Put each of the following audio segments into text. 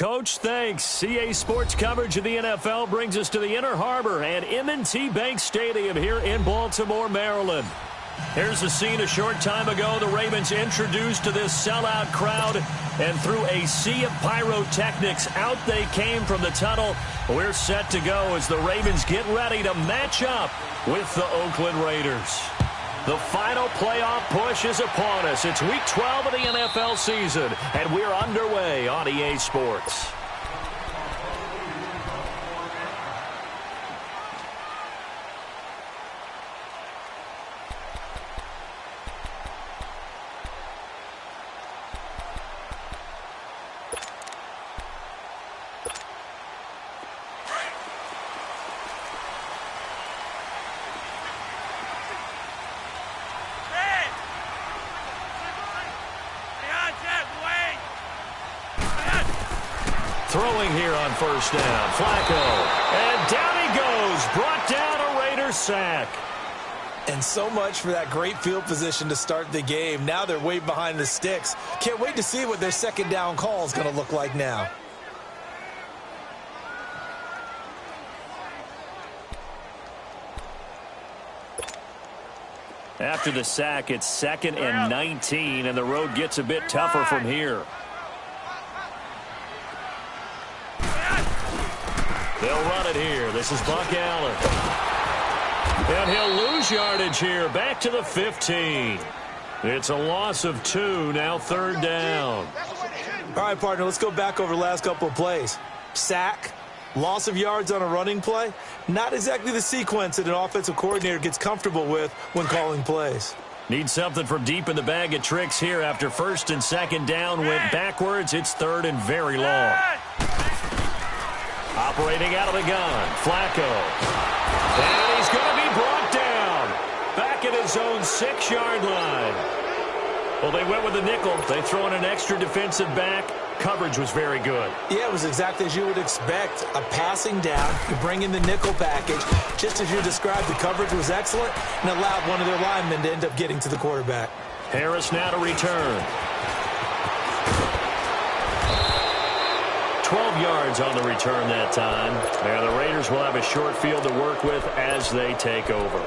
Coach. Thanks. CA Sports coverage of the NFL brings us to the Inner Harbor and M&T Bank Stadium here in Baltimore, Maryland. Here's the scene a short time ago. The Ravens introduced to this sellout crowd, and through a sea of pyrotechnics, out they came from the tunnel. We're set to go as the Ravens get ready to match up with the Oakland Raiders. The final playoff push is upon us. It's Week 12 of the NFL season, and we're underway on EA Sports. Throwing here on first down, Flacco. And down he goes, brought down a Raiders sack. And so much for that great field position to start the game. Now they're way behind the sticks. Can't wait to see what their second down call is going to look like now. After the sack, it's 2nd and 19, and the road gets a bit tougher from here. They'll run it here. This is Buck Allen. And he'll lose yardage here. Back to the 15. It's a loss of 2. Now 3rd down. All right, partner, let's go back over the last couple of plays. Sack, loss of yards on a running play. Not exactly the sequence that an offensive coordinator gets comfortable with when calling plays. Need something from deep in the bag of tricks here. After 1st and 2nd down went backwards, it's 3rd and very long. Operating out of the gun, Flacco. And he's going to be brought down. Back at his own 6-yard line. Well, they went with the nickel. They throw in an extra defensive back. Coverage was very good. Yeah, it was exactly as you would expect. A passing down. You bring in the nickel package. Just as you described, the coverage was excellent and allowed one of their linemen to end up getting to the quarterback. Harris now to return. 12 yards on the return that time. And the Raiders will have a short field to work with as they take over.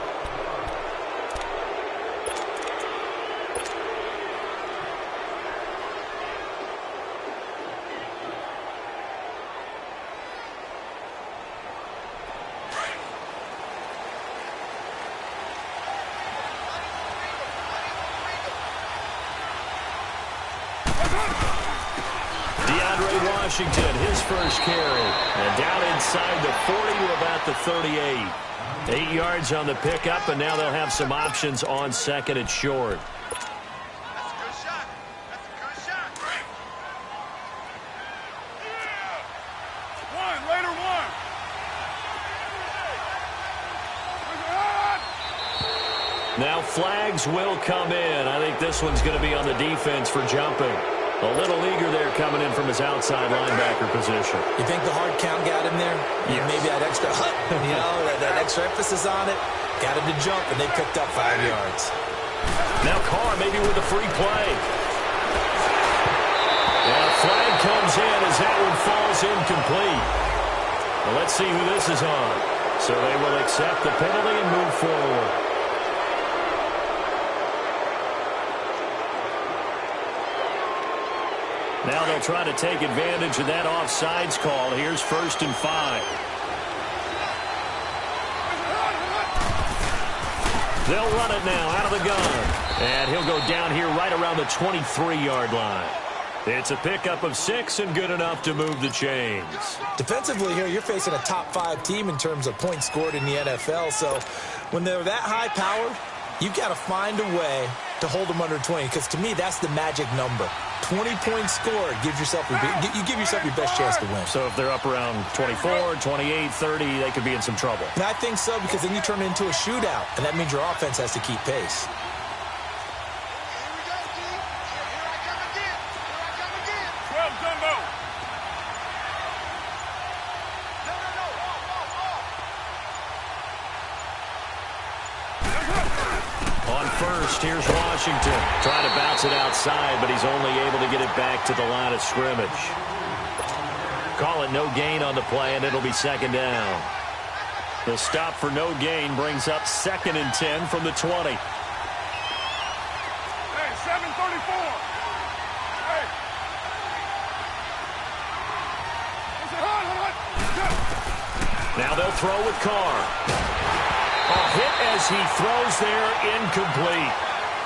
Washington, his first carry, and down inside the 40 to about the 38. 8 yards on the pickup, and now they'll have some options on 2nd and short. That's a good shot. That's a good shot. One, Raider one. Now flags will come in. I think this one's going to be on the defense for jumping. A little eager there coming in from his outside linebacker position. You think the hard count got him there? Yes. Maybe that extra that extra emphasis on it. Got him to jump, and they picked up 5 yards. Now Carr maybe with a free play. And a flag comes in as that one falls incomplete. Well, let's see who this is on. So they will accept the penalty and move forward. Now they'll try to take advantage of that offsides call. Here's 1st and 5. They'll run it now out of the gun. And he'll go down here right around the 23-yard line. It's a pickup of 6 and good enough to move the chains. Defensively here, you're facing a top-5 team in terms of points scored in the NFL. So when they're that high-powered, you've got to find a way to hold them under 20. Because to me, that's the magic number. 20 points scored gives yourself you give yourself your best chance to win. So if they're up around 24, 28, 30, they could be in some trouble. And I think so, because then you turn it into a shootout, and that means your offense has to keep pace. Here's Washington trying to bounce it outside, but he's only able to get it back to the line of scrimmage. Call it no gain on the play, and it'll be second down. The stop for no gain brings up 2nd and 10 from the 20. Hey, 734. Hey. Now they'll throw with Carr. A hit as he throws there, incomplete.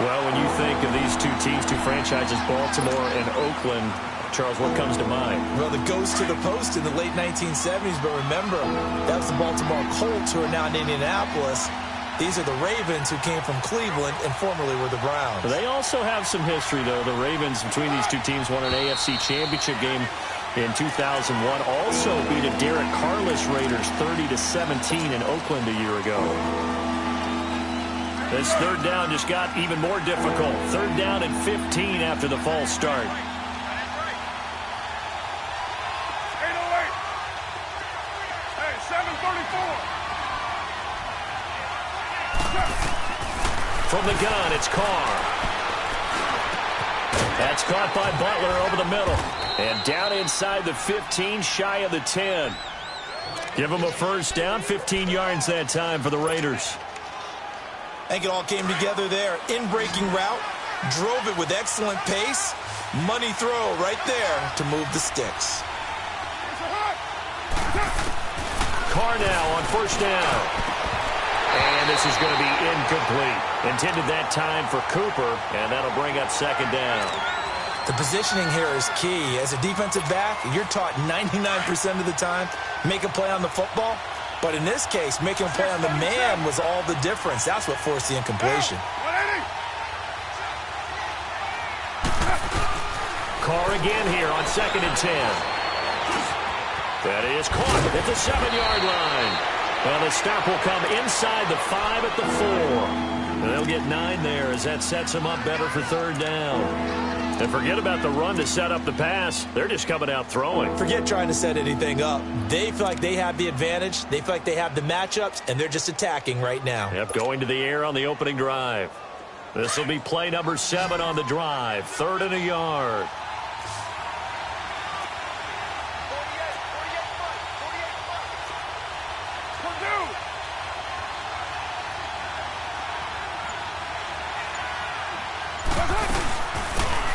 Well, when you think of these two teams, two franchises, Baltimore and Oakland, Charles, what comes to mind? Well, the ghost to the post in the late 1970s, but remember, that was the Baltimore Colts who are now in Indianapolis. These are the Ravens who came from Cleveland and formerly were the Browns. They also have some history, though. The Ravens, between these two teams, won an AFC championship game in 2001. Also beat a Derek Carless Raiders 30-17 in Oakland a year ago. This third down just got even more difficult. Third down and 15 after the false start. 808. Hey, 734. From the gun, it's Carr. That's caught by Butler over the middle. And down inside the 15, shy of the 10. Give them a first down, 15 yards that time for the Raiders. I think it all came together there. In-breaking route, drove it with excellent pace. Money throw right there to move the sticks. Carr now on first down. And this is going to be incomplete. Intended that time for Cooper, and that'll bring up second down. The positioning here is key. As a defensive back, you're taught 99% of the time, make a play on the football. But in this case, making a play on the man was all the difference. That's what forced the incompletion. Carr again here on 2nd and 10. That is caught at the 7-yard line. Well, the stop will come inside the 5 at the 4. And they'll get 9 there as that sets them up better for third down. And forget about the run to set up the pass. They're just coming out throwing. Forget trying to set anything up. They feel like they have the advantage. They feel like they have the matchups, and they're just attacking right now. Yep, going to the air on the opening drive. This will be play number 7 on the drive. 3rd and a yard.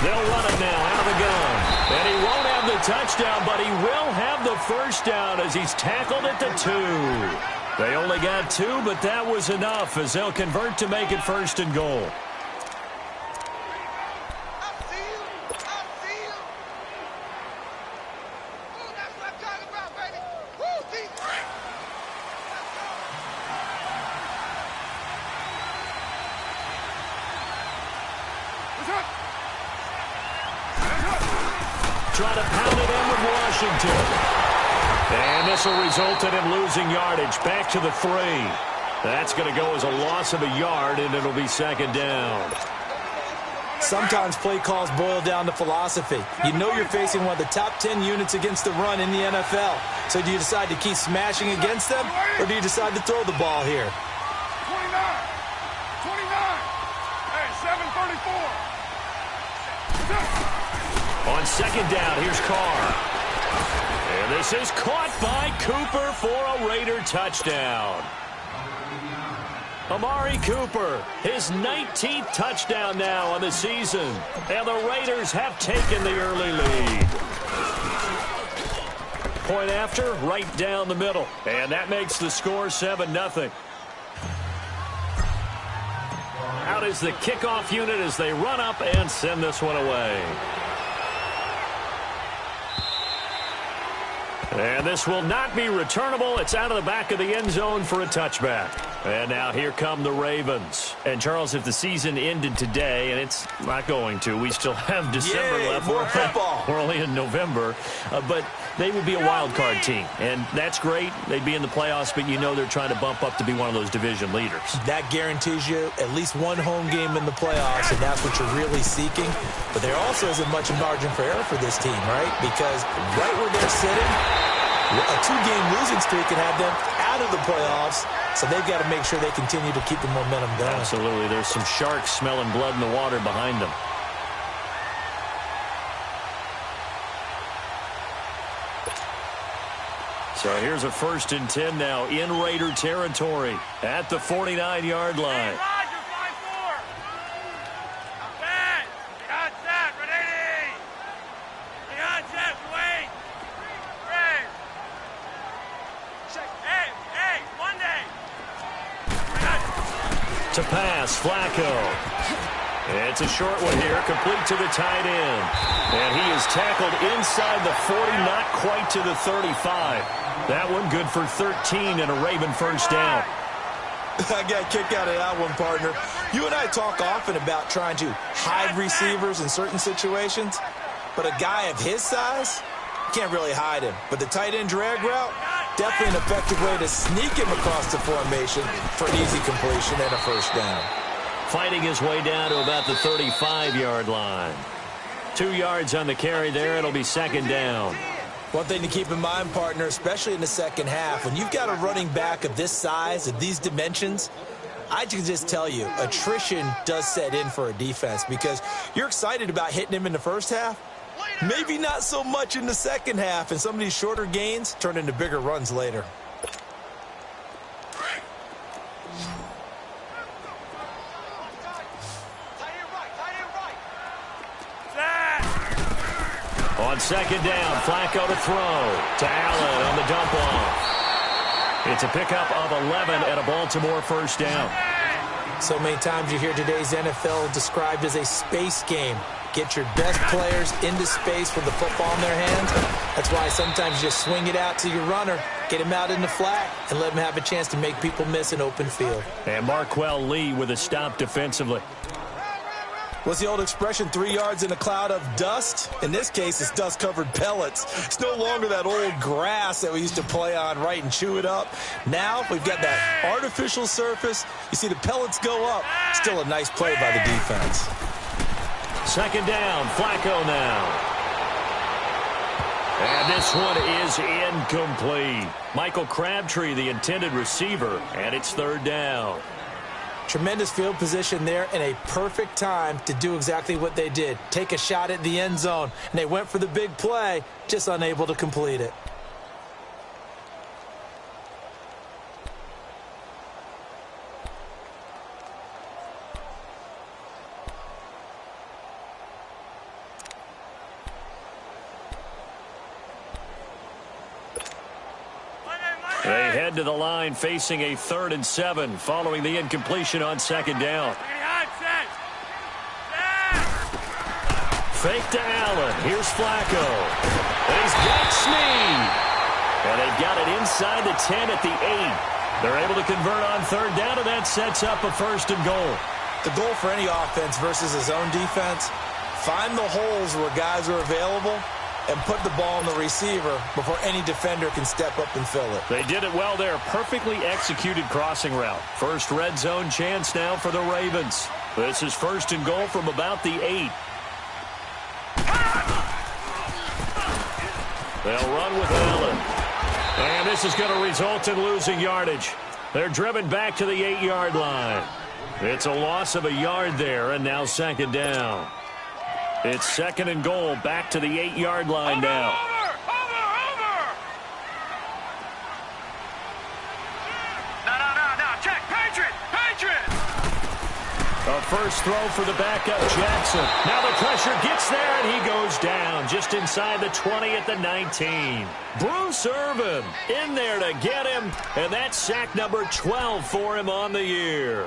They'll run it now out of the gun. And he won't have the touchdown, but he will have the first down as he's tackled at the 2. They only got 2, but that was enough as they'll convert to make it 1st and goal. Trying to pound it in with Washington. And this will result in him losing yardage. Back to the 3. That's going to go as a loss of a yard, and it'll be second down. Sometimes play calls boil down to philosophy. You know you're facing one of the top 10 units against the run in the NFL. So do you decide to keep smashing against them, or do you decide to throw the ball here? 29. Hey, 734. On second down, here's Carr. And this is caught by Cooper for a Raider touchdown. Amari Cooper, his 19th touchdown now on the season. And the Raiders have taken the early lead. Point after, right down the middle. And that makes the score 7-0. Out is the kickoff unit as they run up and send this one away. And this will not be returnable. It's out of the back of the end zone for a touchback. And now here come the Ravens. And, Charles, if the season ended today, and it's not going to, we still have December left. More football. We're only in November. But they would be a wild card team. And that's great. They'd be in the playoffs, but you know they're trying to bump up to be one of those division leaders. That guarantees you at least one home game in the playoffs, and that's what you're really seeking. But there also isn't much margin for error for this team, right? Because right where they're sitting, a 2-game losing streak can have them out of the playoffs, so they've got to make sure they continue to keep the momentum going. Absolutely. There's some sharks smelling blood in the water behind them. So here's a 1st and 10 now in Raider territory at the 49-yard line. To pass, Flacco. It's a short one here, complete to the tight end. And he is tackled inside the 40, not quite to the 35. That one good for 13 and a Raven first down. I got a kick out of that one, partner. You and I talk often about trying to hide receivers in certain situations, but a guy of his size, you can't really hide him. But the tight end drag route, definitely an effective way to sneak him across the formation for an easy completion and a first down. Fighting his way down to about the 35-yard line. 2 yards on the carry there. It'll be 2nd down. One thing to keep in mind, partner, especially in the second half, when you've got a running back of this size, of these dimensions, I can just tell you, attrition does set in for a defense because you're excited about hitting him in the first half. Maybe not so much in the second half, and some of these shorter gains turn into bigger runs later. On 2nd down, Flacco to throw. To Allen on the dump off. It's a pickup of 11 and a Baltimore first down. So many times you hear today's NFL described as a space game. Get your best players into space with the football in their hands. That's why sometimes you just swing it out to your runner, get him out in the flat, and let him have a chance to make people miss an open field. And Marquell Lee with a stop defensively. What's the old expression, 3 yards in a cloud of dust? In this case, it's dust-covered pellets. It's no longer that old grass that we used to play on, right, and chew it up. Now we've got that artificial surface. You see the pellets go up. Still a nice play by the defense. 2nd down, Flacco now. And this one is incomplete. Michael Crabtree, the intended receiver, and it's 3rd down. Tremendous field position there and a perfect time to do exactly what they did. Take a shot at the end zone. And they went for the big play, just unable to complete it. They head to the line facing a 3rd and 7 following the incompletion on 2nd down. Fake to Allen. Here's Flacco. And he's got Snead. And they've got it inside the 10 at the 8. They're able to convert on 3rd down, and that sets up a 1st and goal. The goal for any offense versus his own defense, find the holes where guys are available and put the ball in the receiver before any defender can step up and fill it. They did it well there. Perfectly executed crossing route. First red zone chance now for the Ravens. This is 1st and goal from about the 8. They'll run with Allen. And this is going to result in losing yardage. They're driven back to the 8-yard line. It's a loss of a yard there, and now 2nd down. It's 2nd and goal, back to the 8-yard line now. Over! No, check, Patriot! A first throw for the backup, Jackson. Now the pressure gets there, and he goes down just inside the 20 at the 19. Bruce Irvin in there to get him, and that's sack number 12 for him on the year.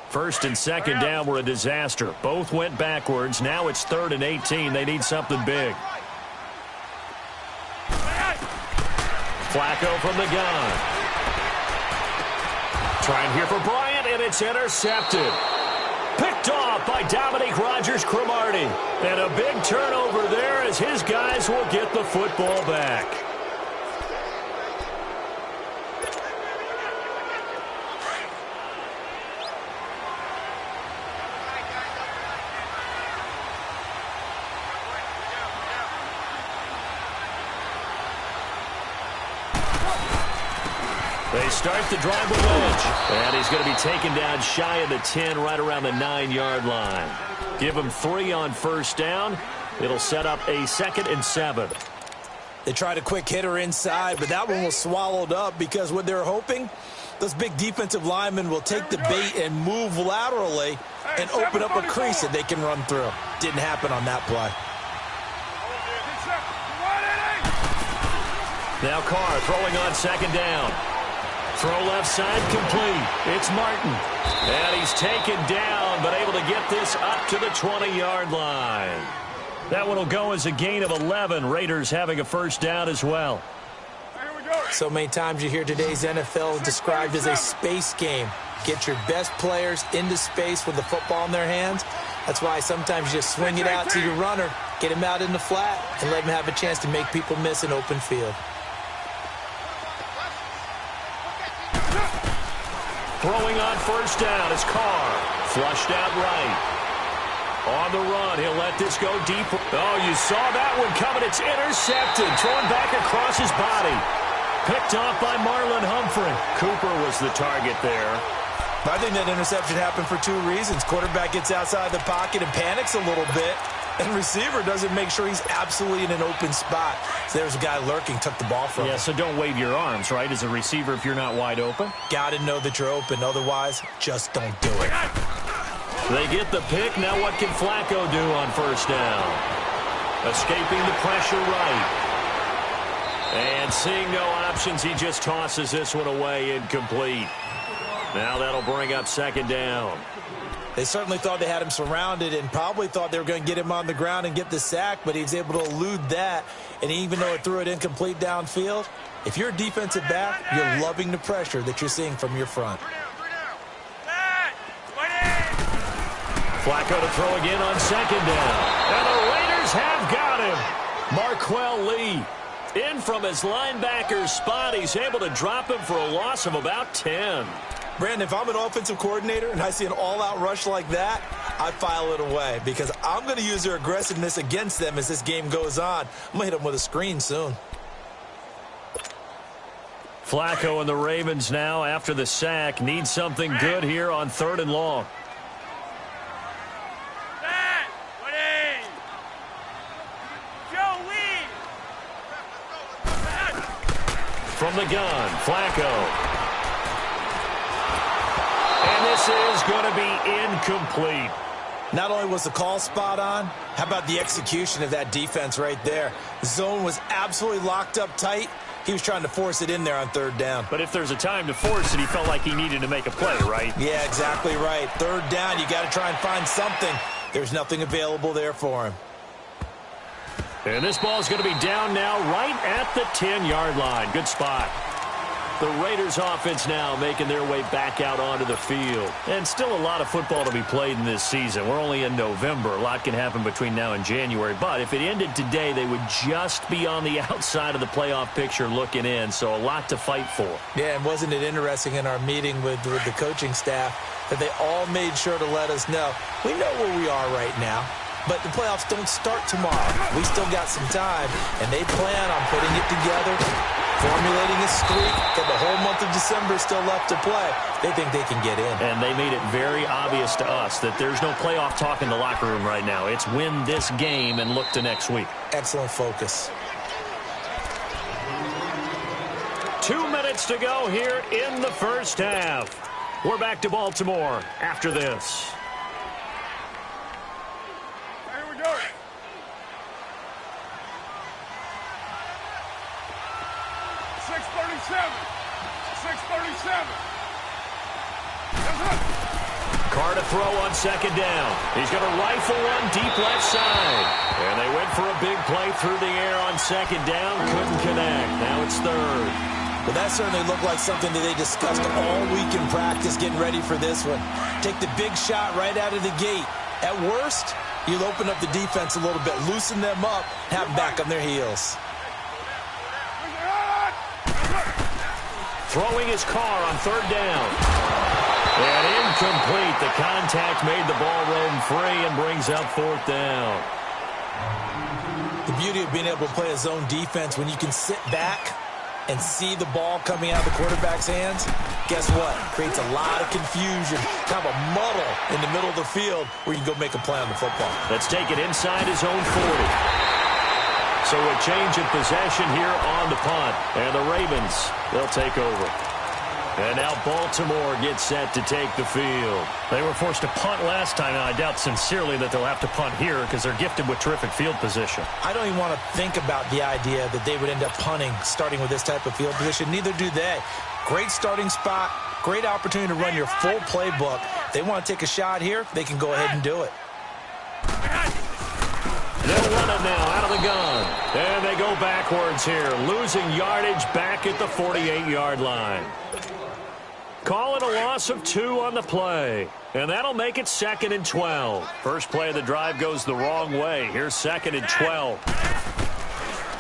First and 2nd down were a disaster. Both went backwards. Now it's 3rd and 18. They need something big. Flacco from the gun. Trying here for Bryant, and it's intercepted. Picked off by Dominique Rodgers-Cromartie. And a big turnover there as his guys will get the football back. They start the drive with Lynch. And he's going to be taken down shy of the 10, right around the 9-yard line. Give him 3 on first down. It'll set up a 2nd and 7. They tried a quick hitter inside, but that one was swallowed up because what they're hoping, those big defensive linemen will take the bait and move laterally and open up a crease that they can run through. Didn't happen on that play. Now Carr throwing on 2nd down. Throw left side complete. It's Martin. And he's taken down, but able to get this up to the 20-yard line. That one will go as a gain of 11. Raiders having a first down as well. So many times you hear today's NFL described as a space game. Get your best players into space with the football in their hands. That's why sometimes you just swing it out to your runner, get him out in the flat, and let him have a chance to make people miss an open field. Throwing on first down is Carr. Flushed out right. On the run, he'll let this go deep. Oh, you saw that one coming. It's intercepted. Thrown back across his body. Picked off by Marlon Humphrey. Cooper was the target there. I think that interception happened for 2 reasons. Quarterback gets outside the pocket and panics a little bit. And receiver doesn't make sure he's absolutely in an open spot. So there's a guy lurking, took the ball from him. Yeah, so don't wave your arms, right, as a receiver if you're not wide open. Got to know that you're open. Otherwise, just don't do it. They get the pick. Now what can Flacco do on first down? Escaping the pressure right. And seeing no options, he just tosses this one away, incomplete. Now that'll bring up 2nd down. They certainly thought they had him surrounded and probably thought they were going to get him on the ground and get the sack, but he was able to elude that. And even though it threw it incomplete downfield, if you're a defensive back, you're loving the pressure that you're seeing from your front. Flacco to throw again on 2nd down. And the Raiders have got him. Marquell Lee in from his linebacker spot. He's able to drop him for a loss of about 10. Brandon, if I'm an offensive coordinator and I see an all-out rush like that, I file it away because I'm going to use their aggressiveness against them as this game goes on. I'm going to hit them with a screen soon. Flacco and the Ravens now, after the sack, need something good here on 3rd and long. From the gun, Flacco. And this is going to be incomplete. Not only was the call spot on, how about the execution of that defense right there? The zone was absolutely locked up tight. He was trying to force it in there on 3rd down. But if there's a time to force it, he felt like he needed to make a play, right? Yeah, exactly right. 3rd down, you got to try and find something. There's nothing available there for him. And this ball is going to be down now right at the 10-yard line. Good spot. The Raiders offense now making their way back out onto the field. And still a lot of football to be played in this season. We're only in November. A lot can happen between now and January. But if it ended today, they would just be on the outside of the playoff picture looking in. So a lot to fight for. Yeah, and wasn't it interesting in our meeting with the coaching staff that they all made sure to let us know, we know where we are right now. But the playoffs don't start tomorrow. We still got some time, and they plan on putting it together, formulating a streak for the whole month of December still left to play. They think they can get in. And they made it very obvious to us that there's no playoff talk in the locker room right now. It's win this game and look to next week. Excellent focus. 2 minutes to go here in the first half. We're back to Baltimore after this. 637. Carr to throw on 2nd down. He's going to rifle one deep left side. And they went for a big play through the air on 2nd down. Couldn't connect. Now it's 3rd. Well, that certainly looked like something that they discussed all week in practice getting ready for this one. Take the big shot right out of the gate. At worst, you'll open up the defense a little bit, loosen them up, have them back on their heels. Throwing his Carr on 3rd down. And incomplete. The contact made the ball roam free and brings up 4th down. The beauty of being able to play a zone defense when you can sit back and see the ball coming out of the quarterback's hands, guess what? Creates a lot of confusion, kind of a muddle in the middle of the field where you can go make a play on the football. Let's take it inside his own 40. So a change of possession here on the punt. And the Ravens, they'll take over. And now Baltimore gets set to take the field. They were forced to punt last time, and I doubt sincerely that they'll have to punt here because they're gifted with terrific field position. I don't even want to think about the idea that they would end up punting starting with this type of field position. Neither do they. Great starting spot, great opportunity to run your full playbook. They want to take a shot here, they can go ahead and do it. They'll run it now out of the gun. And they go backwards here, losing yardage back at the 48-yard line. Call it a loss of 2 on the play. And that'll make it 2nd and 12. First play of the drive goes the wrong way. Here's 2nd and 12.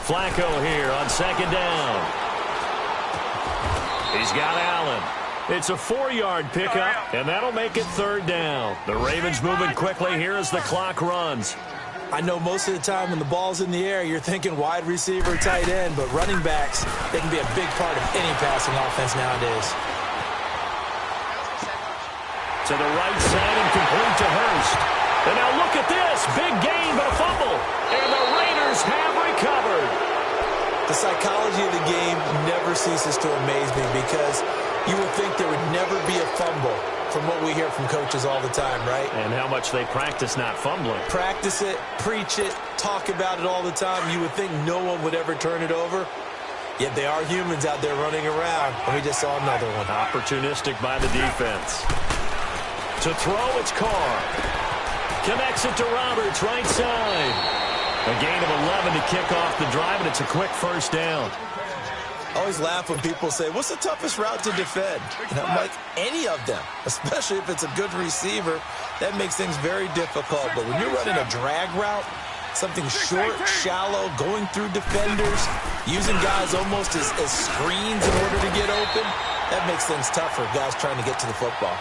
Flacco here on 2nd down. He's got Allen. It's a 4-yard pickup, and that'll make it 3rd down. The Ravens moving quickly here as the clock runs. I know most of the time when the ball's in the air, you're thinking wide receiver, tight end, but running backs, they can be a big part of any passing offense nowadays. To the right side and complete to Hurst. And now look at this. Big gain, but a fumble. And the Raiders have recovered. The psychology of the game never ceases to amaze me because you would think there would never be a fumble from what we hear from coaches all the time, right? And how much they practice not fumbling. Practice it, preach it, talk about it all the time. You would think no one would ever turn it over. Yet they are humans out there running around. And we just saw another one. Opportunistic by the defense. To throw, it's Carr. Connects it to Roberts, right side. A gain of 11 to kick off the drive, and it's a quick 1st down. I always laugh when people say, what's the toughest route to defend? And I'm like, any of them, especially if it's a good receiver. That makes things very difficult. But when you're running a drag route, something short, shallow, going through defenders, using guys almost as screens in order to get open, that makes things tough for guys trying to get to the football.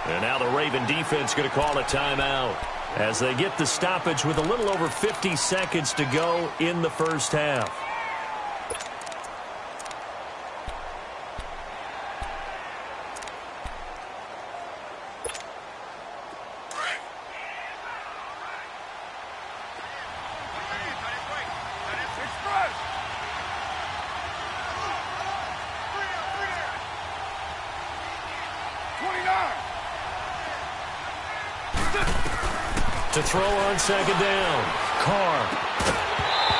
And now the Raven defense going to call a timeout as they get the stoppage with a little over 50 seconds to go in the first half. To throw on 2nd down. Carr.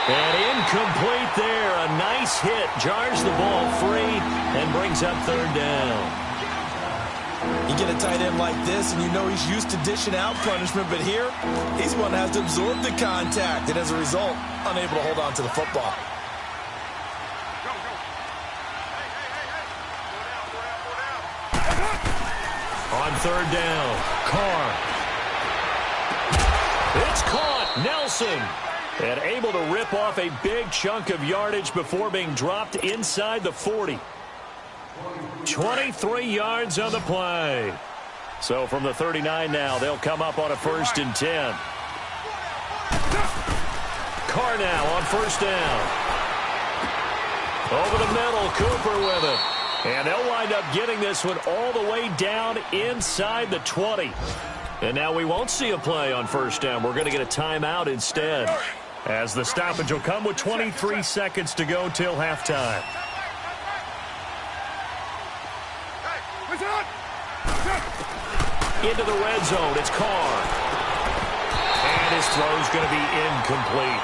And incomplete there. A nice hit. Jars the ball free and brings up 3rd down. You get a tight end like this, and you know he's used to dishing out punishment, but here, he's one that has to absorb the contact, and as a result, unable to hold on to the football. On 3rd down, Carr. It's caught. Nelson. And able to rip off a big chunk of yardage before being dropped inside the 40. 23 yards on the play. So from the 39 now, they'll come up on a 1st and 10. Carr now on 1st down. Over the middle, Cooper with it. And they'll wind up getting this one all the way down inside the 20. And now we won't see a play on 1st down. We're going to get a timeout instead, as the stoppage will come with 23 seconds to go till halftime. Into the red zone, it's Carr. And his throw's going to be incomplete.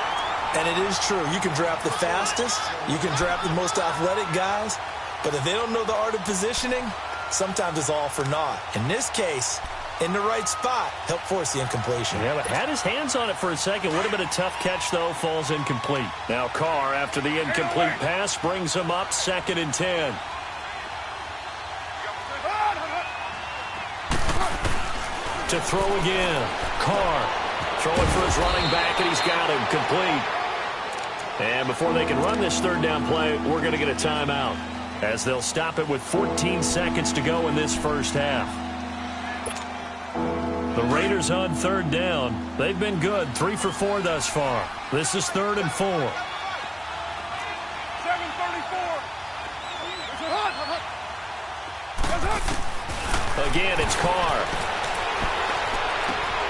And it is true. You can draft the fastest. You can draft the most athletic guys. But if they don't know the art of positioning, sometimes it's all for naught. In this case, in the right spot, help force the incompletion. Yeah, but had his hands on it for a second. Would have been a tough catch, though. Falls incomplete. Now Carr, after the incomplete pass, brings him up 2nd and 10. To throw again. Carr throwing for his running back, and he's got him complete. And before they can run this 3rd down play, we're going to get a timeout, as they'll stop it with 14 seconds to go in this first half. The Raiders on 3rd down. They've been good, 3 for 4 thus far. This is 3rd and 4. 7:34 Again, it's Carr.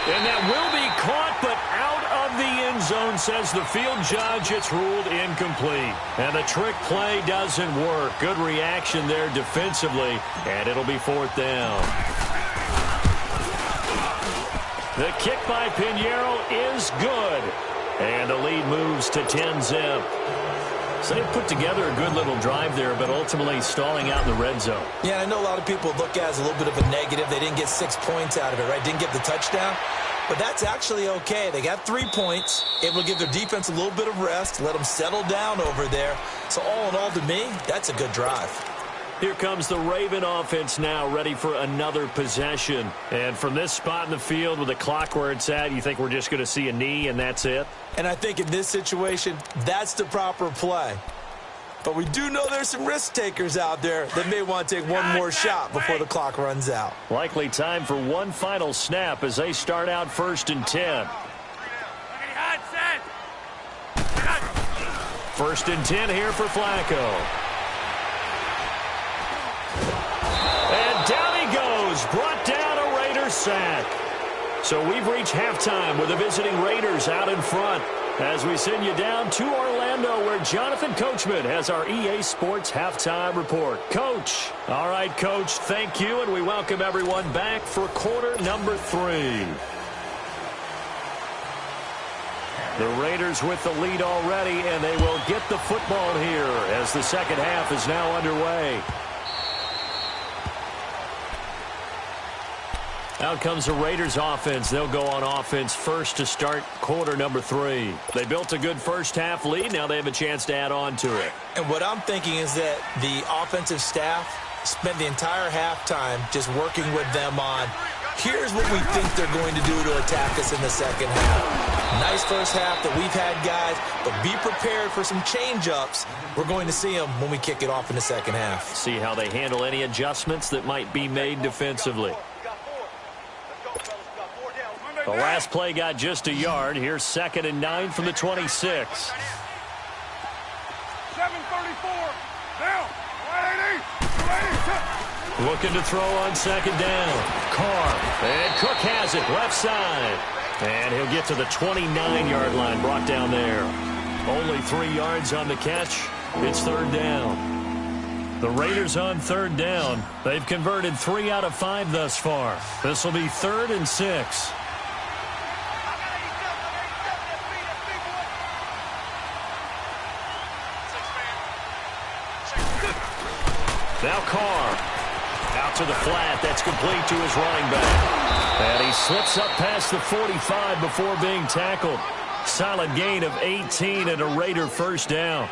And that will be caught, but out of the end zone, says the field judge. It's ruled incomplete. And the trick play doesn't work. Good reaction there defensively, and it'll be 4th down. The kick by Pinheiro is good. And the lead moves to 10-zip. So they put together a good little drive there, but ultimately stalling out in the red zone. Yeah, I know a lot of people look at it as a little bit of a negative. They didn't get 6 points out of it, right? Didn't get the touchdown. But that's actually okay. They got 3 points, able to give their defense a little bit of rest, let them settle down over there. So all in all, to me, that's a good drive. Here comes the Raven offense now, ready for another possession. And from this spot in the field with the clock where it's at, you think we're just going to see a knee and that's it? And I think in this situation, that's the proper play. But we do know there's some risk takers out there that may want to take one more shot before the clock runs out. Likely time for one final snap as they start out 1st and 10. 1st and 10 here for Flacco. And down he goes, brought down a Raiders sack. So we've reached halftime with the visiting Raiders out in front as we send you down to Orlando where Jonathan Coachman has our EA Sports halftime report. Coach. All right, Coach, thank you, and we welcome everyone back for quarter number 3. The Raiders with the lead already, and they will get the football here as the second half is now underway. Out comes the Raiders offense. They'll go on offense first to start quarter number 3. They built a good first half lead. Now they have a chance to add on to it. And what I'm thinking is that the offensive staff spent the entire halftime just working with them on, here's what we think they're going to do to attack us in the second half. Nice first half that we've had, guys, but be prepared for some change-ups. We're going to see them when we kick it off in the second half. See how they handle any adjustments that might be made defensively. The last play got just a yard. Here's 2nd and 9 from the 26. 7:34. Down. 180. Looking to throw on 2nd down. Carr. And Cook has it left side. And he'll get to the 29-yard line, brought down there. Only 3 yards on the catch. It's 3rd down. The Raiders on 3rd down. They've converted 3 out of 5 thus far. This will be 3rd and 6. Now Carr. Out to the flat. That's complete to his running back. And he slips up past the 45 before being tackled. Solid gain of 18 and a Raider first down.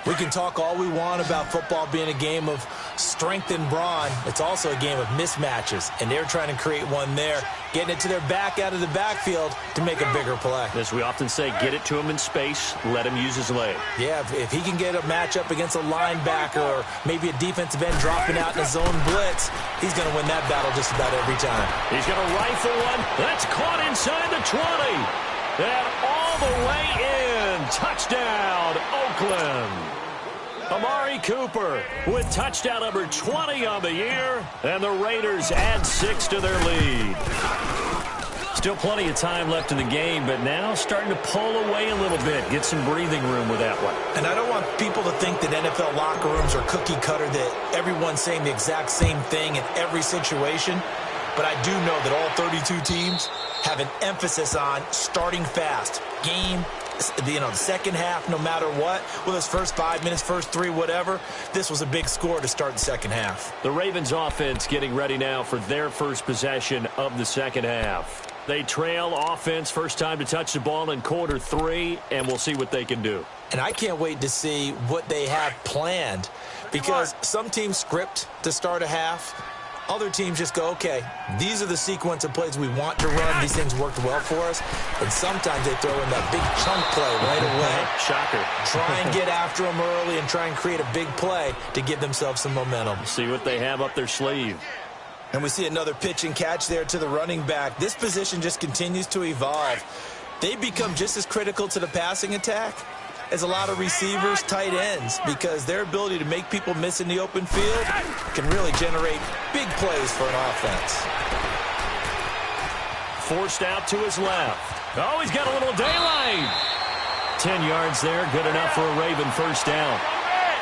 We can talk all we want about football being a game of strength and brawn. It's also a game of mismatches, and they're trying to create one there, getting it to their back out of the backfield to make a bigger play. As we often say, get it to him in space, let him use his leg. Yeah, if he can get a matchup against a linebacker or maybe a defensive end dropping out in a zone blitz, he's going to win that battle just about every time. He's going to rifle one. That's caught inside the 20. And all the way in. Touchdown, Oakland. Amari Cooper with touchdown number 20 on the year, and the Raiders add 6 to their lead. Still plenty of time left in the game, but now starting to pull away a little bit, get some breathing room with that one. And I don't want people to think that NFL locker rooms are cookie cutter, that everyone's saying the exact same thing in every situation, but I do know that all 32 teams have an emphasis on starting fast, the second half, no matter what, with those first 5 minutes, first 3, whatever, this was a big score to start the second half. The Ravens offense getting ready now for their first possession of the second half. They trail offense, first time to touch the ball in quarter 3, and we'll see what they can do. And I can't wait to see what they have planned, because some teams script to start a half. Other teams just go, okay, these are the sequence of plays we want to run. These things worked well for us. And sometimes they throw in that big chunk play right away. Shocker. Try and get after them early and try and create a big play to give themselves some momentum. See what they have up their sleeve. And we see another pitch and catch there to the running back. This position just continues to evolve. They become just as critical to the passing attack is a lot of receivers, tight ends, because their ability to make people miss in the open field can really generate big plays for an offense. Forced out to his left. Oh, he's got a little daylight. 10 yards there, good enough for a Raven first down.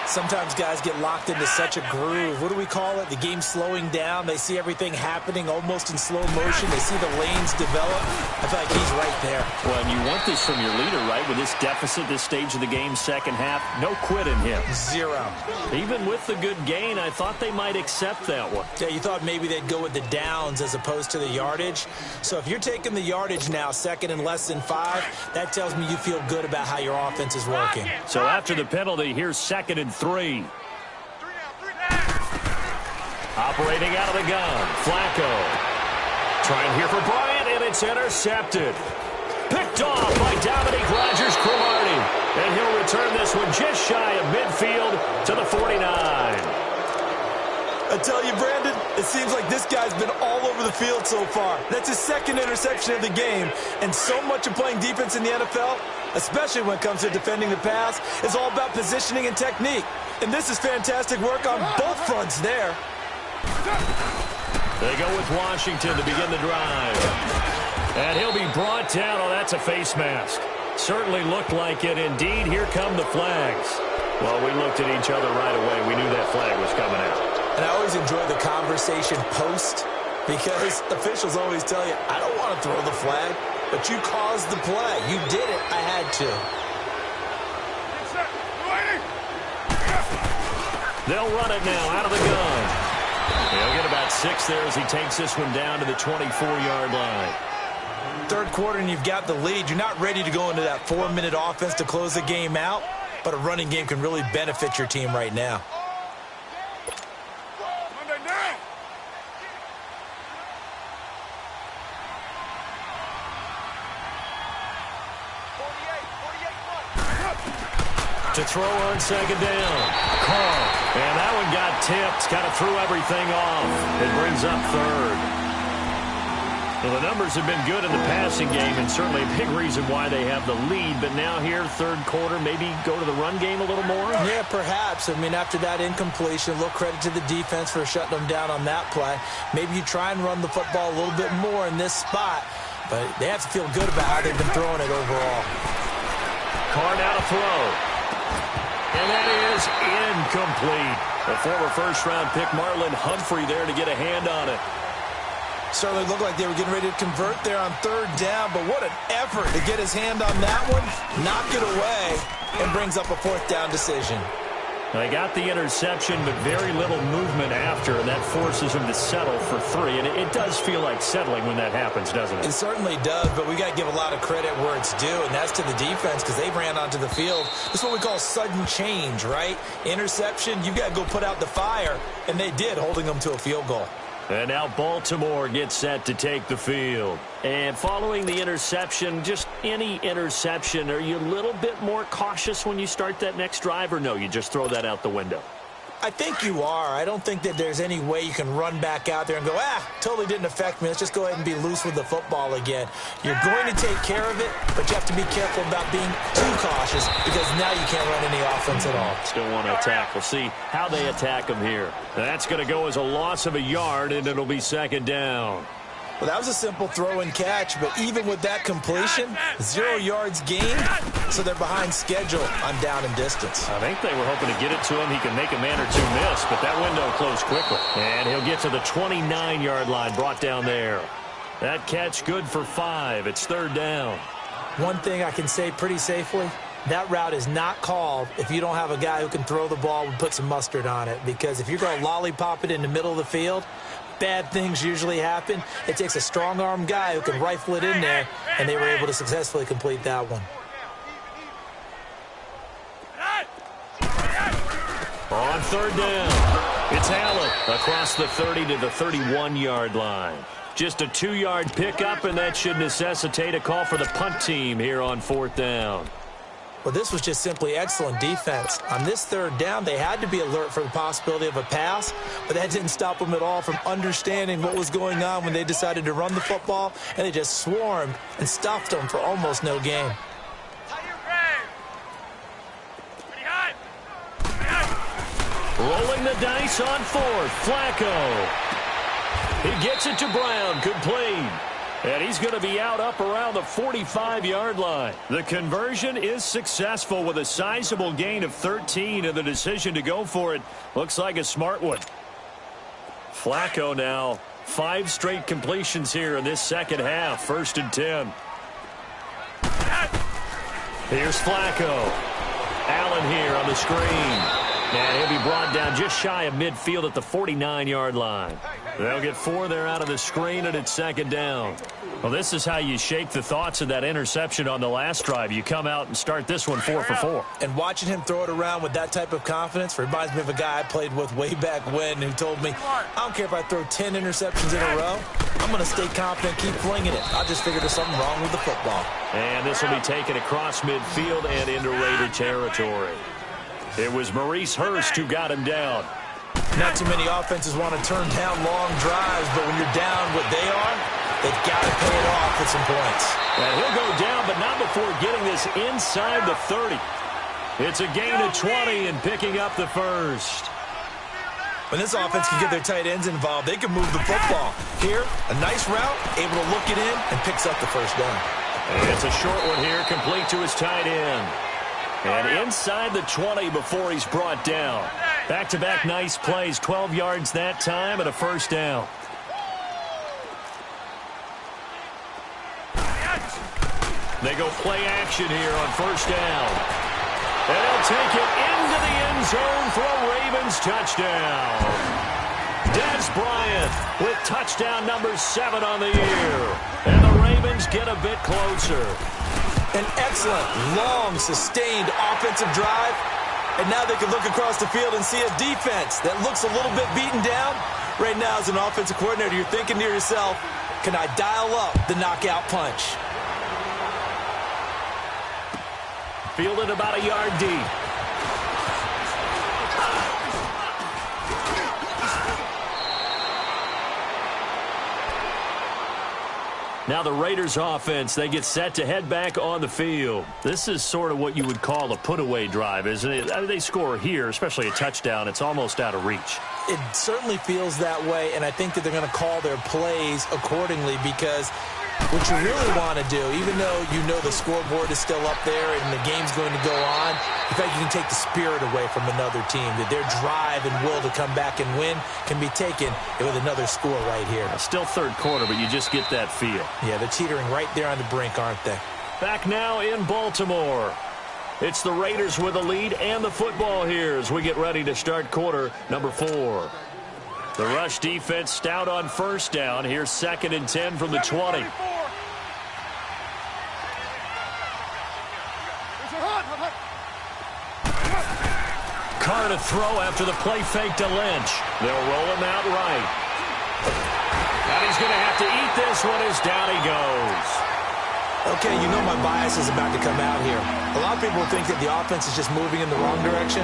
Sometimes guys get locked into such a groove. What do we call it? The game's slowing down. They see everything happening almost in slow motion. They see the lanes develop. I feel like he's right there. Well, and you want this from your leader, right? With this deficit, this stage of the game, second half, no quit in him. Zero. Even with the good gain, I thought they might accept that one. Yeah, you thought maybe they'd go with the downs as opposed to the yardage. So if you're taking the yardage now, second and less than 5, that tells me you feel good about how your offense is working. So after the penalty, here's second and 3. Operating out of the gun, Flacco. Trying here for Bryant, and it's intercepted. Picked off by Dominique Rodgers-Cromartie. And he'll return this one just shy of midfield to the 49. I tell you, Brandon, it seems like this guy's been all over the field so far. That's his second interception of the game. And so much of playing defense in the NFL, especially when it comes to defending the pass, is all about positioning and technique. And this is fantastic work on both fronts there. They go with Washington to begin the drive. And he'll be brought down. Oh, that's a face mask. Certainly looked like it. Indeed, here come the flags. Well, we looked at each other right away. We knew that flag was coming out. And I always enjoy the conversation post, because officials always tell you, I don't want to throw the flag, but you caused the play. You did it. I had to. They'll run it now out of the gun. He'll get about 6 there as he takes this one down to the 24-yard line. Third quarter and you've got the lead. You're not ready to go into that 4-minute offense to close the game out, but a running game can really benefit your team right now. To throw on second down. Carl. And that one got tipped. Kind of threw everything off. It brings up third. Well, the numbers have been good in the passing game, and certainly a big reason why they have the lead. But now here, third quarter, maybe go to the run game a little more? Yeah, perhaps. I mean, after that incompletion, a little credit to the defense for shutting them down on that play. Maybe you try and run the football a little bit more in this spot. But they have to feel good about how they've been throwing it overall. Carr now to throw. And that is incomplete. The former first-round pick, Marlon Humphrey, there to get a hand on it. Certainly looked like they were getting ready to convert there on third down, but what an effort to get his hand on that one, knock it away, and brings up a fourth down decision. They got the interception, but very little movement after, and that forces him to settle for 3. And it does feel like settling when that happens, doesn't it? It certainly does, but we got to give a lot of credit where it's due, and that's to the defense, because they ran onto the field. This is what we call sudden change, right? Interception, you got to go put out the fire, and they did, holding them to a field goal. And now Baltimore gets set to take the field. And following the interception, just any interception, are you a little bit more cautious when you start that next drive, or no, you just throw that out the window? I think you are. I don't think that there's any way you can run back out there and go, totally didn't affect me. Let's just go ahead and be loose with the football again. You're going to take care of it, but you have to be careful about being too cautious, because now you can't run any offense at all. Still want to attack. We'll see how they attack them here. That's going to go as a loss of a yard, and it'll be second down. Well, that was a simple throw and catch, but even with that completion, 0 yards gained, so they're behind schedule on down and distance. I think they were hoping to get it to him. He can make a man or two miss, but that window closed quickly. And he'll get to the 29-yard line, brought down there. That catch good for 5. It's third down. One thing I can say pretty safely, that route is not called if you don't have a guy who can throw the ball and put some mustard on it, because if you're going to lollipop it in the middle of the field, bad things usually happen. It takes a strong-arm guy who can rifle it in there, and they were able to successfully complete that one. On third down, it's Allen across the 30 to the 31-yard line. Just a 2-yard pickup, and that should necessitate a call for the punt team here on fourth down. Well, this was just simply excellent defense. On this third down, they had to be alert for the possibility of a pass, but that didn't stop them at all from understanding what was going on when they decided to run the football, and they just swarmed and stuffed them for almost no gain. Rolling the dice on fourth. Flacco. He gets it to Brown. Complete. And he's going to be out up around the 45-yard line. The conversion is successful with a sizable gain of 13, and the decision to go for it looks like a smart one. Flacco now, 5 straight completions here in this second half. 1st and 10. Here's Flacco. Allen here on the screen. And he'll be brought down just shy of midfield at the 49-yard line. They'll get 4 there out of the screen, and it's 2nd down. Well, this is how you shake the thoughts of that interception on the last drive. You come out and start this one 4 for 4. And watching him throw it around with that type of confidence reminds me of a guy I played with way back when who told me, I don't care if I throw 10 interceptions in a row. I'm going to stay confident, keep flinging it. I just figured there's something wrong with the football. And this will be taken across midfield and into Raider territory. It was Maurice Hurst who got him down. Not too many offenses want to turn down long drives, but when you're down what they are, they've got to pay it off with some points. And he'll go down, but not before getting this inside the 30. It's a gain of 20 and picking up the first. When this offense can get their tight ends involved, they can move the football. Here, a nice route, able to look it in, and picks up the first down. And it's a short one here, complete to his tight end. And inside the 20 before he's brought down. Back-to-back nice plays, 12 yards that time and a first down. They go play action here on first down. And they'll take it into the end zone for a Ravens touchdown. Dez Bryant with touchdown number 7 on the year. And the Ravens get a bit closer. An excellent, long, sustained offensive drive. And now they can look across the field and see a defense that looks a little bit beaten down. Right now, as an offensive coordinator, you're thinking to yourself, can I dial up the knockout punch? Fielded about a yard deep. Now the Raiders offense, they get set to head back on the field. This is sort of what you would call a put-away drive, isn't it? I mean, they score here, especially a touchdown. It's almost out of reach. It certainly feels that way, and I think that they're going to call their plays accordingly because what you really want to do, even though you know the scoreboard is still up there and the game's going to go on, in fact, you can take the spirit away from another team, that their drive and will to come back and win can be taken with another score right here. Still third quarter, but you just get that feel. Yeah, they're teetering right there on the brink, aren't they? Back now in Baltimore. It's the Raiders with the lead and the football here as we get ready to start quarter number 4. The rush defense stout on first down. Here's 2nd and 10 from the 20. Carr to throw after the play fake to Lynch. They'll roll him out right. And he's going to have to eat this one as down he goes. Okay, you know my bias is about to come out here. A lot of people think that the offense is just moving in the wrong direction.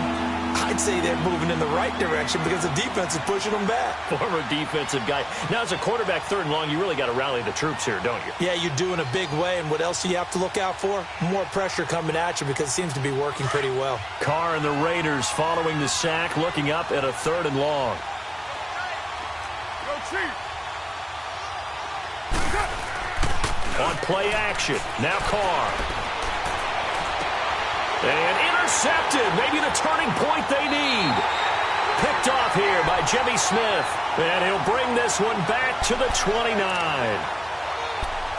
I'd say they're moving in the right direction because the defense is pushing them back. Former defensive guy. Now, as a quarterback, 3rd and long, you really got to rally the troops here, don't you? Yeah, you do in a big way. And what else do you have to look out for? More pressure coming at you because it seems to be working pretty well. Carr and the Raiders following the sack, looking up at a 3rd and long. On play action. Now Carr. And intercepted. Maybe the turning point they need. Picked off here by Jimmy Smith. And he'll bring this one back to the 29.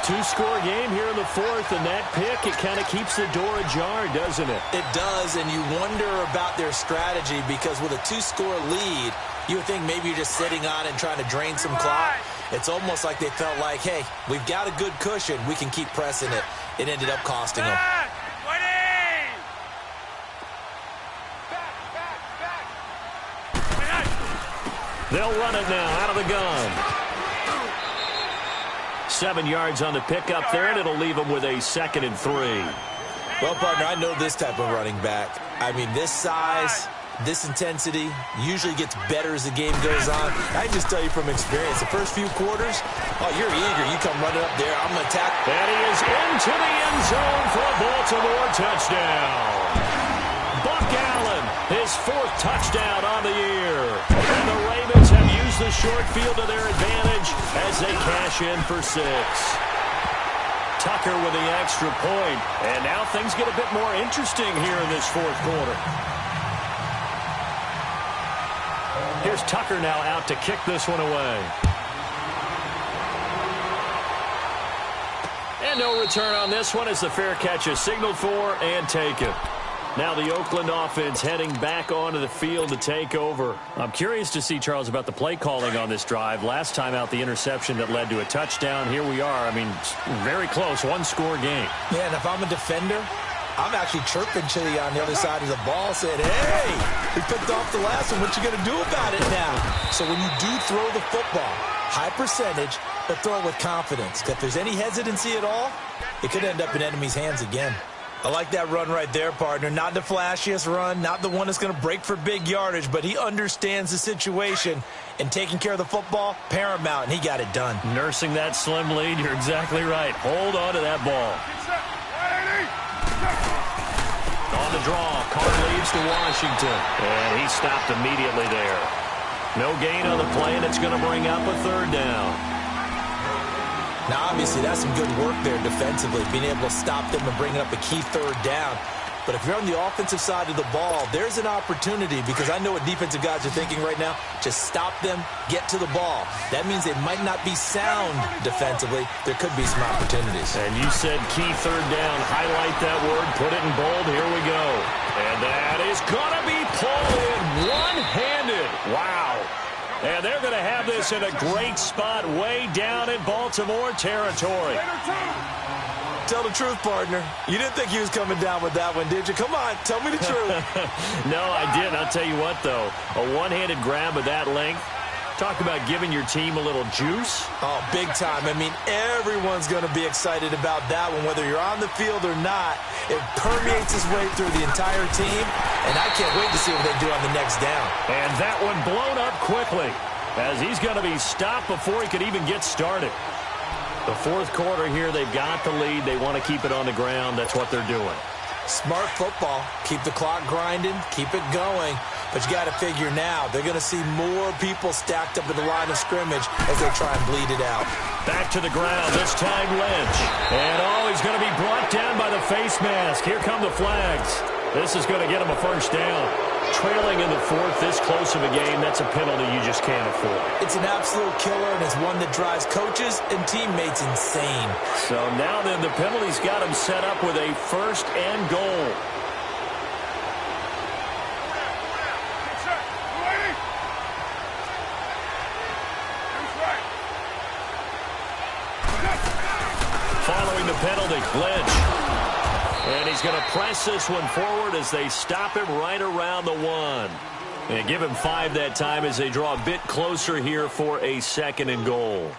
2-score game here in the 4th, and that pick, it kind of keeps the door ajar, doesn't it? It does, and you wonder about their strategy because with a 2-score lead, you would think maybe you're just sitting on it and trying to drain some clock. It's almost like they felt like, hey, we've got a good cushion. We can keep pressing it. It ended up costing them. They'll run it now out of the gun. 7 yards on the pickup there, and it'll leave them with a 2nd and 3. Well, partner, I know this type of running back. I mean, this size, this intensity usually gets better as the game goes on. I can just tell you from experience, the first few quarters, oh, you're eager. You come running up there. I'm going to attack. And he is into the end zone for a Baltimore touchdown. Buck Allen His 4th touchdown on the year. And the Ravens have used the short field to their advantage as they cash in for 6. Tucker with the extra point. And now things get a bit more interesting here in this 4th quarter. Here's Tucker now out to kick this one away. And no return on this one as the fair catch is signaled for and taken. Now the Oakland offense heading back onto the field to take over. I'm curious to see, Charles, about the play calling on this drive. Last time out, the interception that led to a touchdown. Here we are. I mean, very close, one-score game. Yeah, and if I'm a defender, I'm actually chirping Chili on the other side of the ball, saying, hey, we picked off the last one. What you going to do about it now? So when you do throw the football, high percentage, but throw it with confidence. If there's any hesitancy at all, it could end up in enemy's hands again. I like that run right there, partner. Not the flashiest run, not the one that's going to break for big yardage, but he understands the situation, and taking care of the football, paramount, and he got it done. Nursing that slim lead, you're exactly right. Hold on to that ball. On the draw, Carr leads to Washington, and he stopped immediately there. No gain on the play, and it's going to bring up a 3rd down. Now, obviously, that's some good work there defensively, being able to stop them and bringing up a key 3rd down. But if you're on the offensive side of the ball, there's an opportunity, because I know what defensive guys are thinking right now. Just stop them, get to the ball. That means they might not be sound defensively. There could be some opportunities. And you said key 3rd down. Highlight that word. Put it in bold. Here we go. And that is going to be pulled in one-handed. Wow. And they're going to have this in a great spot way down in Baltimore territory. Tell the truth, partner. You didn't think he was coming down with that one, did you? Come on, tell me the truth. No, I didn't. I'll tell you what, though. A one-handed grab of that length. Talk about giving your team a little juice. Oh, big time. I mean, everyone's going to be excited about that one, whether you're on the field or not. It permeates its way through the entire team, and I can't wait to see what they do on the next down. And that one blown up quickly, as he's going to be stopped before he could even get started. The 4th quarter here, they've got the lead. They want to keep it on the ground. That's what they're doing. Smart football. Keep the clock grinding. Keep it going. But you got to figure now, they're going to see more people stacked up at the line of scrimmage as they try and bleed it out. Back to the ground, this time Lynch. And he's going to be brought down by the face mask. Here come the flags. This is going to get him a 1st down. Trailing in the 4th, this close of a game, that's a penalty you just can't afford. It's an absolute killer, and it's one that drives coaches and teammates insane. So now then, the penalty's got him set up with a 1st and goal. Following the penalty, Lynch. And he's going to press this one forward as they stop him right around the 1. And give him 5 that time as they draw a bit closer here for a 2nd and goal.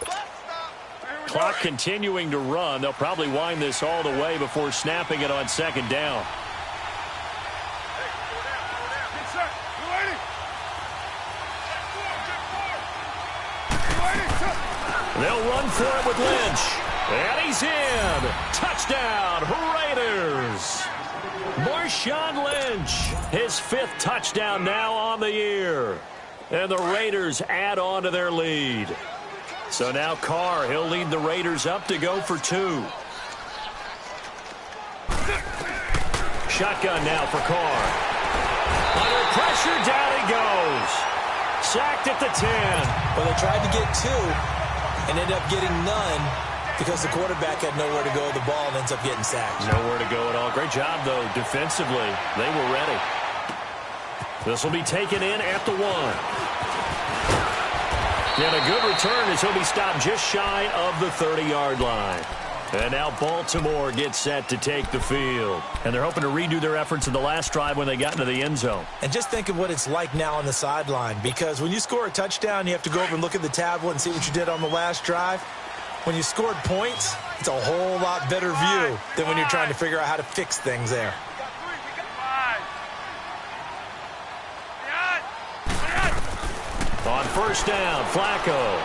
Clock continuing to run. They'll probably wind this all the way before snapping it on 2nd down. They'll run for it with Lynch. And he's in. Touchdown, Raiders. Marshawn Lynch, his 5th touchdown now on the year. And the Raiders add on to their lead. So now Carr, he'll lead the Raiders up to go for 2. Shotgun now for Carr. Under pressure, down he goes. Sacked at the 10. Well, they tried to get 2 and ended up getting none, because the quarterback had nowhere to go with the ball and ends up getting sacked. Nowhere to go at all. Great job, though, defensively. They were ready. This will be taken in at the 1. And a good return as he'll be stopped just shy of the 30-yard line. And now Baltimore gets set to take the field. And they're hoping to redo their efforts in the last drive when they got into the end zone. And just think of what it's like now on the sideline, because when you score a touchdown, you have to go over and look at the tablet and see what you did on the last drive. When you scored points, it's a whole lot better view than when you're trying to figure out how to fix things there. On 1st down, Flacco.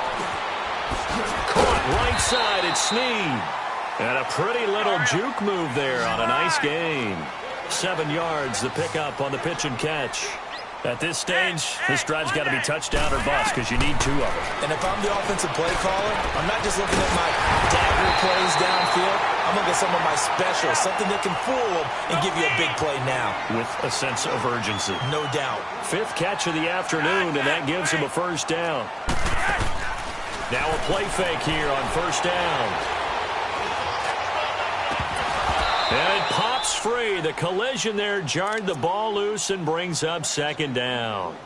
Caught right side, it's Snead. And a pretty little juke move there on a nice gain. 7 yards, the pickup on the pitch and catch. At this stage, this drive's got to be touchdown or bust because you need 2 of them. And if I'm the offensive play caller, I'm not just looking at my dagger plays downfield. I'm looking at some of my specials, something that can fool them and give you a big play now. With a sense of urgency. No doubt. 5th catch of the afternoon, and that gives him a first down. Now a play fake here on first down. And it pops free. The collision there jarred the ball loose and brings up 2nd down.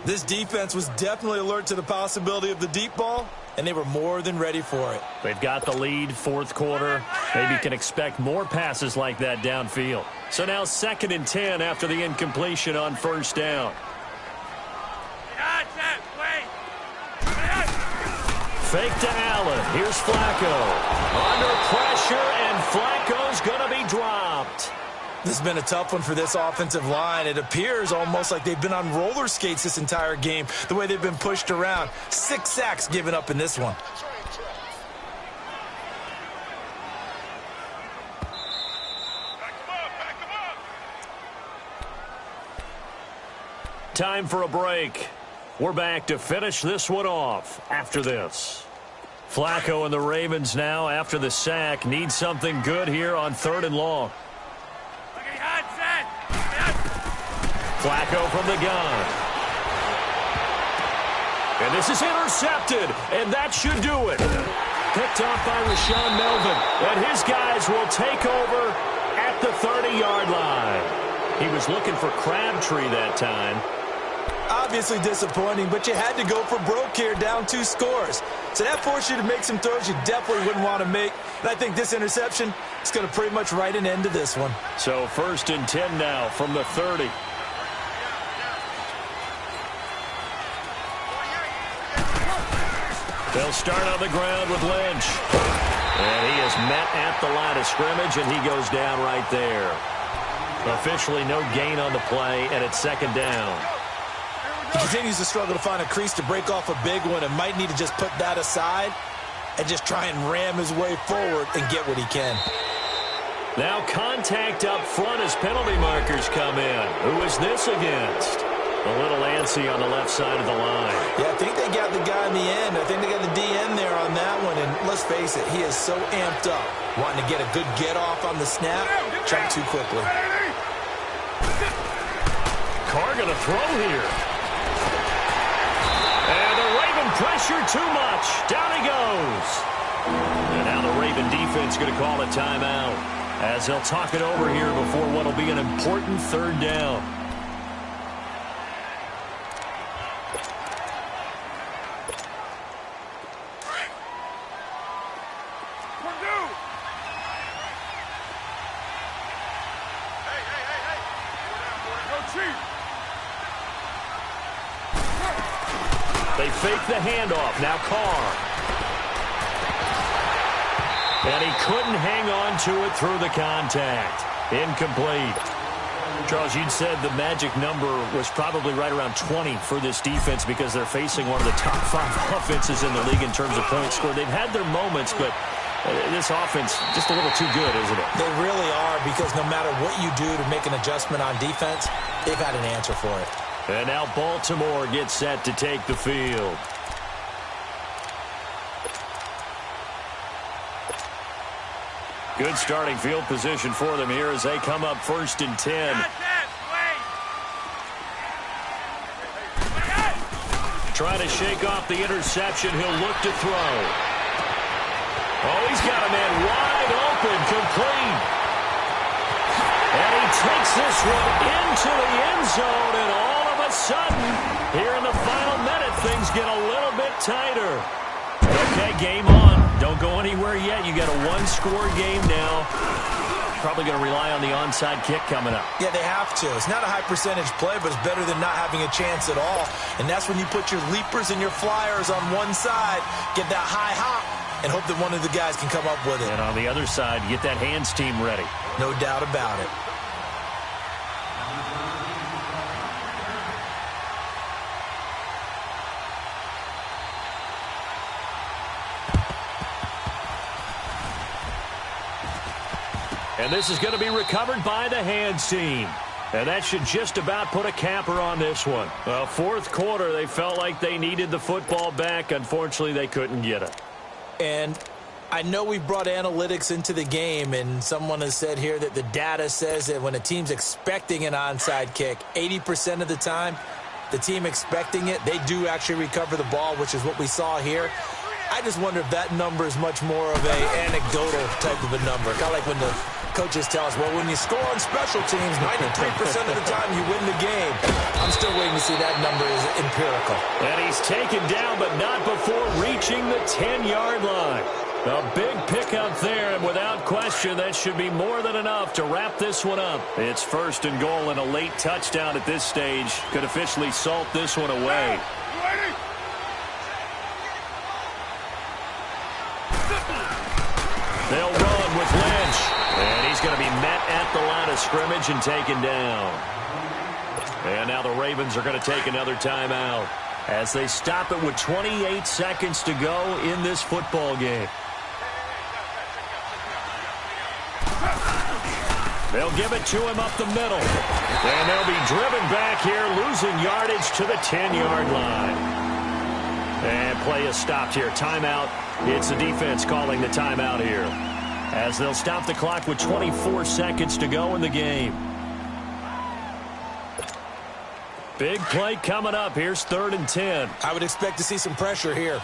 This defense was definitely alert to the possibility of the deep ball, and they were more than ready for it. They've got the lead, 4th quarter. Maybe can expect more passes like that downfield. So now 2nd and 10 after the incompletion on first down. Fake to Allen. Here's Flacco. Under pressure, and Flacco's going to be dropped. This has been a tough one for this offensive line. It appears almost like they've been on roller skates this entire game, the way they've been pushed around. 6 sacks given up in this one. Time for a break. We're back to finish this one off after this. Flacco and the Ravens now, after the sack, need something good here on 3rd and long. Flacco from the gun. And this is intercepted, and that should do it. Picked off by Rashawn Melvin, and his guys will take over at the 30-yard line. He was looking for Crabtree that time. Obviously disappointing, but you had to go for broke here, down 2 scores. So that forced you to make some throws you definitely wouldn't want to make. And I think this interception is going to pretty much write an end to this one. So 1st and 10 now from the 30. They'll start on the ground with Lynch. And he is met at the line of scrimmage, and he goes down right there. Officially no gain on the play, and it's 2nd down. He continues to struggle to find a crease to break off a big one and might need to just put that aside and just try and ram his way forward and get what he can. Now contact up front as penalty markers come in. Who is this against? A little antsy on the left side of the line. Yeah, I think they got the guy in the end. I think they got the DN there on that one. And let's face it, he is so amped up, wanting to get a good get-off on the snap, jump too quickly. Carr going to throw here. And the Raven pressure too much. Down he goes. And now the Raven defense going to call a timeout as they'll talk it over here before what will be an important 3rd down. They fake the handoff. Now Carr. And he couldn't hang on to it through the contact. Incomplete. Charles, you'd said the magic number was probably right around 20 for this defense because they're facing one of the top 5 offenses in the league in terms of points scored. They've had their moments, but this offense just a little too good, isn't it? They really are, because no matter what you do to make an adjustment on defense, they've had an answer for it. And now Baltimore gets set to take the field. Good starting field position for them here as they come up 1st and 10. Trying to shake off the interception. He'll look to throw. Oh, he's got a man wide open, complete. And he takes this one into the end zone, and all of a sudden, here in the final minute, things get a little bit tighter. Okay, game on. Don't go anywhere yet. You got a 1-score game now. Probably going to rely on the onside kick coming up. Yeah, they have to. It's not a high percentage play, but it's better than not having a chance at all. And that's when you put your leapers and your flyers on one side, get that high hop, and hope that one of the guys can come up with it. And on the other side, get that hands team ready. No doubt about it. And this is going to be recovered by the hands team. And that should just about put a capper on this one. Fourth quarter, they felt like they needed the football back. Unfortunately, they couldn't get it. And I know we've brought analytics into the game, and someone has said here that the data says that when a team's expecting an onside kick, 80% of the time, the team expecting it, they do actually recover the ball, which is what we saw here. I just wonder if that number is much more of an anecdotal type of a number. Kind of like when the coaches tell us, well, when you score on special teams, 93% of the time you win the game. I'm still waiting to see that number is empirical. And he's taken down, but not before reaching the 10-yard line. A big pickup there, and without question, that should be more than enough to wrap this one up. It's 1st and goal, and a late touchdown at this stage could officially salt this one away. They'll run with Lynch, and he's going to be met at the line of scrimmage and taken down. And now the Ravens are going to take another timeout as they stop it with 28 seconds to go in this football game. They'll give it to him up the middle. And they'll be driven back here, losing yardage to the 10-yard line. And play is stopped here. Timeout. It's the defense calling the timeout here, as they'll stop the clock with 24 seconds to go in the game. Big play coming up. Here's 3rd and 10. I would expect to see some pressure here.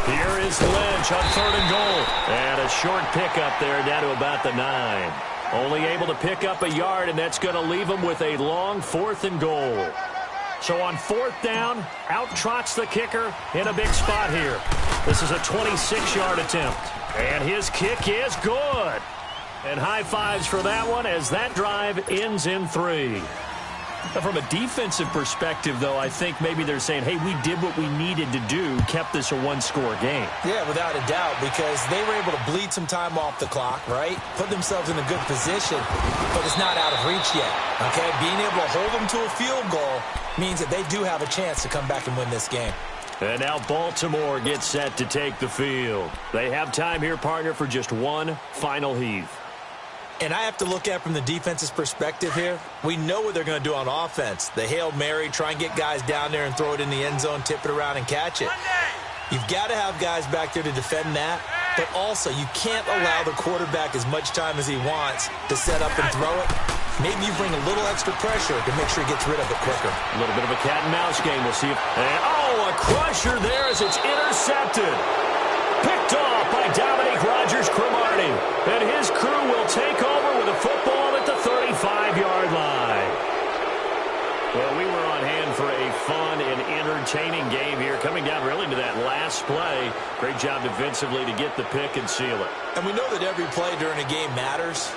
Here is Lynch on 3rd and goal. And a short pickup there down to about the 9. Only able to pick up a yard, and that's going to leave him with a long 4th and goal. So on 4th down, out trots the kicker in a big spot here. This is a 26-yard attempt. And his kick is good. And high fives for that one as that drive ends in 3. From a defensive perspective, though, I think maybe they're saying, hey, we did what we needed to do, kept this a one-score game. Yeah, without a doubt, because they were able to bleed some time off the clock, right? Put themselves in a good position, but it's not out of reach yet, okay? Being able to hold them to a field goal means that they do have a chance to come back and win this game. And now Baltimore gets set to take the field. They have time here, partner, for just one final heave. And I have to look at it from the defense's perspective here. We know what they're going to do on offense. The Hail Mary, try and get guys down there and throw it in the end zone, tip it around and catch it. You've got to have guys back there to defend that. But also, you can't allow the quarterback as much time as he wants to set up and throw it. Maybe you bring a little extra pressure to make sure he gets rid of it quicker. A little bit of a cat and mouse game. We'll see if... a crusher there as it's intercepted. Picked off by Dominique Rodgers-Cromartie. And his crew will take over with a football at the 35-yard line. Well, we were on hand for a fun and entertaining game here, coming down really to that last play. Great job defensively to get the pick and seal it. And we know that every play during a game matters.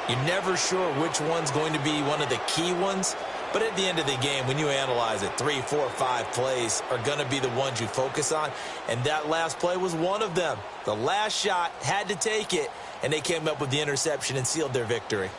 You're never sure which one's going to be one of the key ones. But at the end of the game, when you analyze it, 3, 4, 5 plays are going to be the ones you focus on. And that last play was one of them. The last shot had to take it, and they came up with the interception and sealed their victory.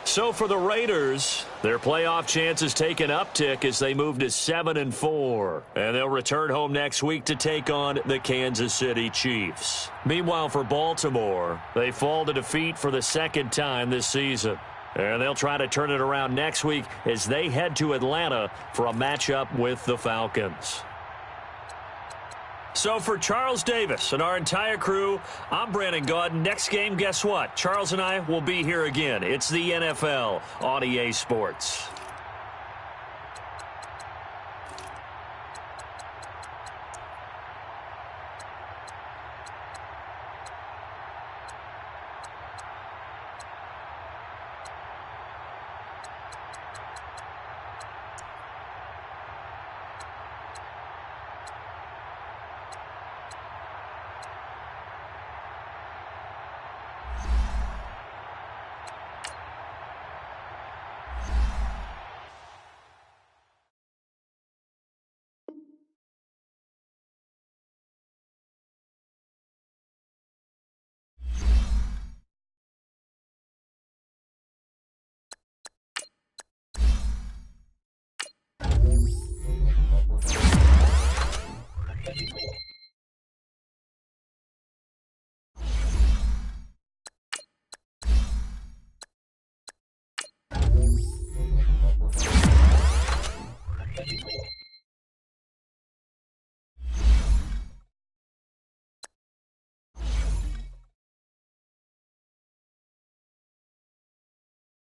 So for the Raiders, their playoff chances take an uptick as they move to 7-4. And they'll return home next week to take on the Kansas City Chiefs. Meanwhile, for Baltimore, they fall to defeat for the 2nd time this season. And they'll try to turn it around next week as they head to Atlanta for a matchup with the Falcons. So for Charles Davis and our entire crew, I'm Brandon Gaudin. Next game, guess what? Charles and I will be here again. It's the NFL on EA Sports.